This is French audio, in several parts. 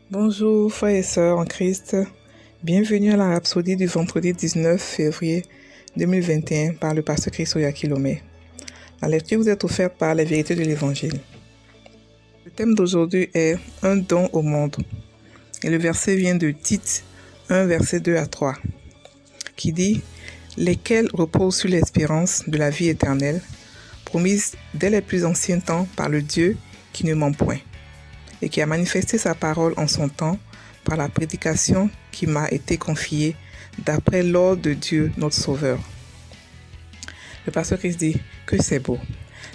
Bonjour frères et sœurs en Christ, bienvenue à la Rhapsodie du vendredi 19 février 2021 par le pasteur Christoya Kilomé. La lecture vous est offerte par les vérités de l'Évangile. Le thème d'aujourd'hui est « Un don au monde » et le verset vient de Tite 1 verset 2 à 3 qui dit « Lesquels reposent sur l'espérance de la vie éternelle, promise dès les plus anciens temps par le Dieu qui ne ment point, et qui a manifesté sa parole en son temps par la prédication qui m'a été confiée d'après l'ordre de Dieu notre Sauveur. » Le pasteur Christ dit que c'est beau.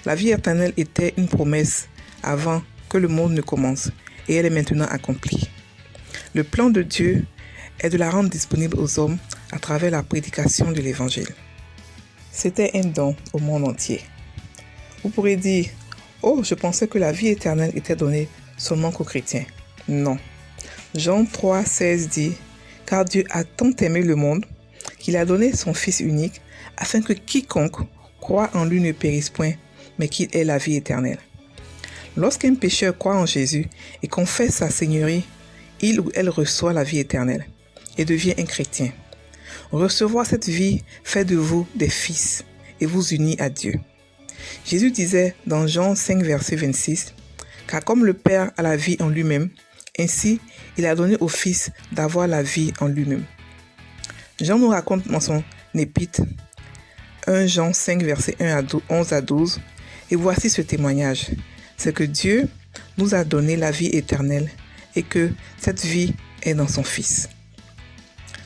La vie éternelle était une promesse avant que le monde ne commence et elle est maintenant accomplie. Le plan de Dieu est de la rendre disponible aux hommes à travers la prédication de l'Évangile. C'était un don au monde entier. Vous pourrez dire « Oh, je pensais que la vie éternelle était donnée seulement qu'aux chrétiens. » Non. Jean 3, 16 dit « Car Dieu a tant aimé le monde qu'il a donné son Fils unique afin que quiconque croit en lui ne périsse point, mais qu'il ait la vie éternelle. » Lorsqu'un pécheur croit en Jésus et confesse sa seigneurie, il ou elle reçoit la vie éternelle et devient un chrétien. Recevoir cette vie fait de vous des fils et vous unit à Dieu. Jésus disait dans Jean 5, verset 26, « Car comme le Père a la vie en lui-même, ainsi il a donné au Fils d'avoir la vie en lui-même. » Jean nous raconte dans son épître 1 Jean 5, verset 11 à 12, et voici ce témoignage, c'est que Dieu nous a donné la vie éternelle et que cette vie est dans son Fils.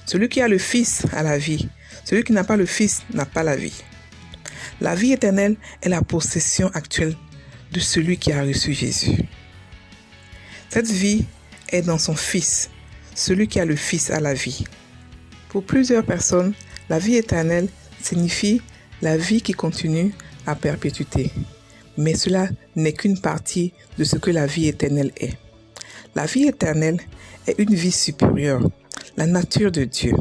Celui qui a le Fils a la vie, celui qui n'a pas le Fils n'a pas la vie. La vie éternelle est la possession actuelle de celui qui a reçu Jésus. Cette vie est dans son Fils. Celui qui a le Fils a la vie. Pour plusieurs personnes, la vie éternelle signifie la vie qui continue à perpétuité. Mais cela n'est qu'une partie de ce que la vie éternelle est. La vie éternelle est une vie supérieure, la nature de Dieu,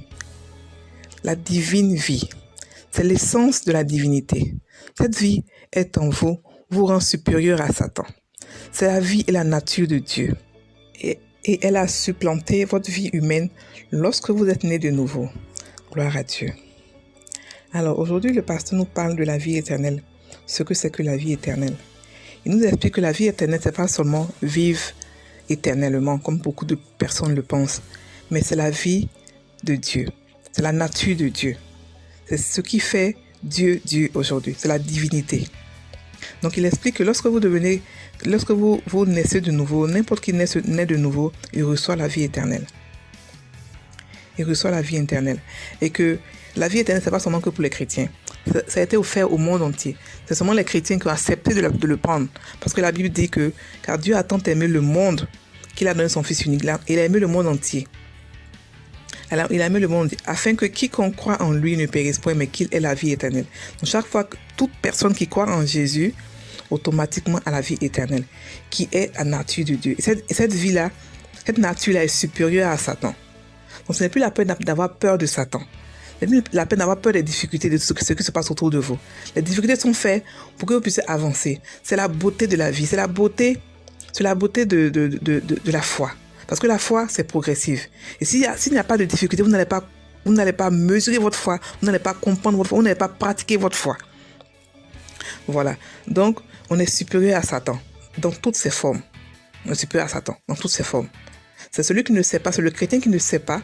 la divine vie. C'est l'essence de la divinité. Cette vie est en vous, vous rend supérieur à Satan. C'est la vie et la nature de Dieu. Et elle a supplanté votre vie humaine lorsque vous êtes né de nouveau. Gloire à Dieu. Alors aujourd'hui, le pasteur nous parle de la vie éternelle, ce que c'est que la vie éternelle. Il nous explique que la vie éternelle, c'est pas seulement vivre éternellement, comme beaucoup de personnes le pensent, mais c'est la vie de Dieu. C'est la nature de Dieu. C'est ce qui fait Dieu aujourd'hui. C'est la divinité. Donc il explique que lorsque vous naissez de nouveau, n'importe qui naît de nouveau, il reçoit la vie éternelle. Il reçoit la vie éternelle. Et que la vie éternelle, ce n'est pas seulement que pour les chrétiens. Ça a été offert au monde entier. C'est seulement les chrétiens qui ont accepté de le prendre. Parce que la Bible dit que, car Dieu a tant aimé le monde qu'il a donné son Fils unique. Il a aimé le monde entier. Alors, il a aimé le monde afin que quiconque croit en lui ne périsse point, mais qu'il ait la vie éternelle. Donc, chaque fois que toute personne qui croit en Jésus, automatiquement a la vie éternelle, qui est la nature de Dieu. Et cette vie-là, cette nature-là est supérieure à Satan. Donc, ce n'est plus la peine d'avoir peur de Satan. Ce n'est plus la peine d'avoir peur des difficultés, de ce qui se passe autour de vous. Les difficultés sont faites pour que vous puissiez avancer. C'est la beauté de la vie. C'est la beauté de la foi. Parce que la foi, c'est progressif. Et s'il n'y a pas de difficulté, vous n'allez pas mesurer votre foi, vous n'allez pas comprendre votre foi, vous n'allez pas pratiquer votre foi. Voilà. Donc, on est supérieur à Satan dans toutes ses formes. On est supérieur à Satan dans toutes ses formes. C'est celui qui ne sait pas, c'est le chrétien qui ne sait pas,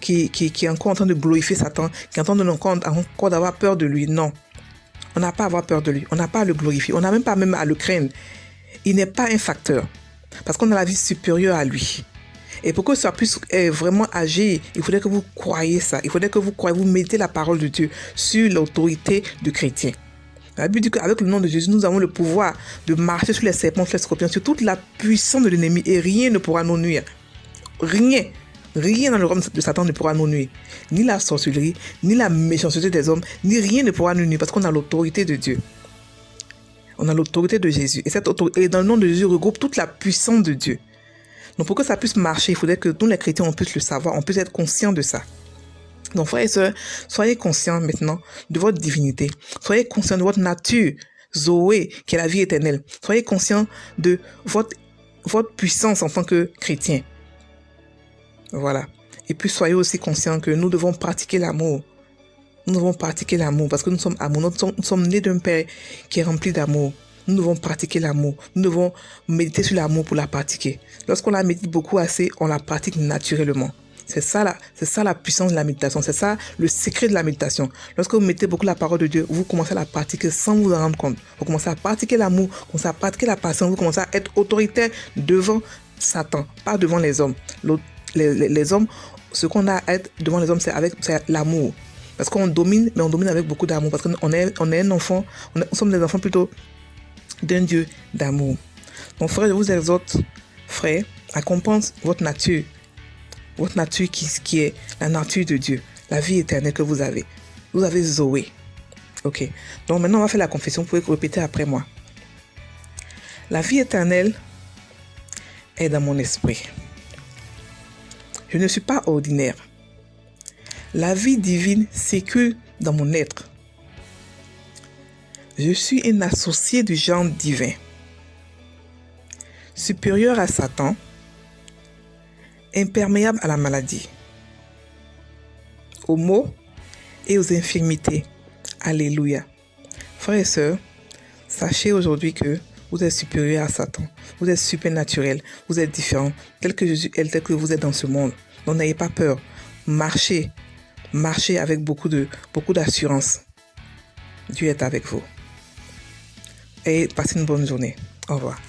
qui est encore en train de glorifier Satan, qui est en train encore d'avoir peur de lui. Non. On n'a pas à avoir peur de lui. On n'a pas à le glorifier. On n'a même pas à le craindre. Il n'est pas un facteur. Parce qu'on a la vie supérieure à lui. Et pour que ça puisse vraiment agir, il faudrait que vous croyiez ça. Il faudrait que vous mettez la parole de Dieu sur l'autorité du chrétien. La Bible dit qu'avec le nom de Jésus, nous avons le pouvoir de marcher sur les serpents, sur les scorpions, sur toute la puissance de l'ennemi et rien ne pourra nous nuire. Rien dans le royaume de Satan ne pourra nous nuire. Ni la sorcellerie, ni la méchanceté des hommes, ni rien ne pourra nous nuire parce qu'on a l'autorité de Dieu. On a l'autorité de Jésus. Et cette autorité, et dans le nom de Jésus, regroupe toute la puissance de Dieu. Donc pour que ça puisse marcher, il faudrait que nous les chrétiens, on puisse le savoir, on puisse être conscients de ça. Donc frères et sœurs, soyez conscients maintenant de votre divinité. Soyez conscients de votre nature, Zoé, qui est la vie éternelle. Soyez conscients de votre puissance en tant que chrétien. Voilà. Et puis soyez aussi conscients que nous devons pratiquer l'amour. Nous devons pratiquer l'amour parce que nous sommes amour. Nous sommes nés d'un Père qui est rempli d'amour. Nous devons pratiquer l'amour. Nous devons méditer sur l'amour pour la pratiquer. Lorsqu'on la médite beaucoup assez, on la pratique naturellement. C'est ça la puissance de la méditation. C'est ça le secret de la méditation. Lorsque vous mettez beaucoup la parole de Dieu, vous commencez à la pratiquer sans vous en rendre compte. Vous commencez à pratiquer l'amour, vous commencez à pratiquer la patience, vous commencez à être autoritaire devant Satan, pas devant les hommes. Les hommes, ce qu'on a à être devant les hommes, c'est l'amour. Parce qu'on domine, mais on domine avec beaucoup d'amour. Parce qu'on est un enfant, nous sommes des enfants plutôt d'un Dieu d'amour. Donc frère, je vous exhorte, frère, à comprendre votre nature qui est la nature de Dieu, la vie éternelle que vous avez. Vous avez Zoé. Ok. Donc maintenant, on va faire la confession. Vous pouvez répéter après moi. La vie éternelle est dans mon esprit. Je ne suis pas ordinaire. La vie divine circule dans mon être. Je suis un associé du genre divin, supérieur à Satan, imperméable à la maladie, aux maux et aux infirmités. Alléluia. Frères et sœurs, sachez aujourd'hui que vous êtes supérieur à Satan. Vous êtes supernaturel. Vous êtes différent. Tel que Jésus est, tel que vous êtes dans ce monde. Donc n'ayez pas peur. Marchez avec beaucoup d'assurance. Dieu est avec vous. Et passez une bonne journée. Au revoir.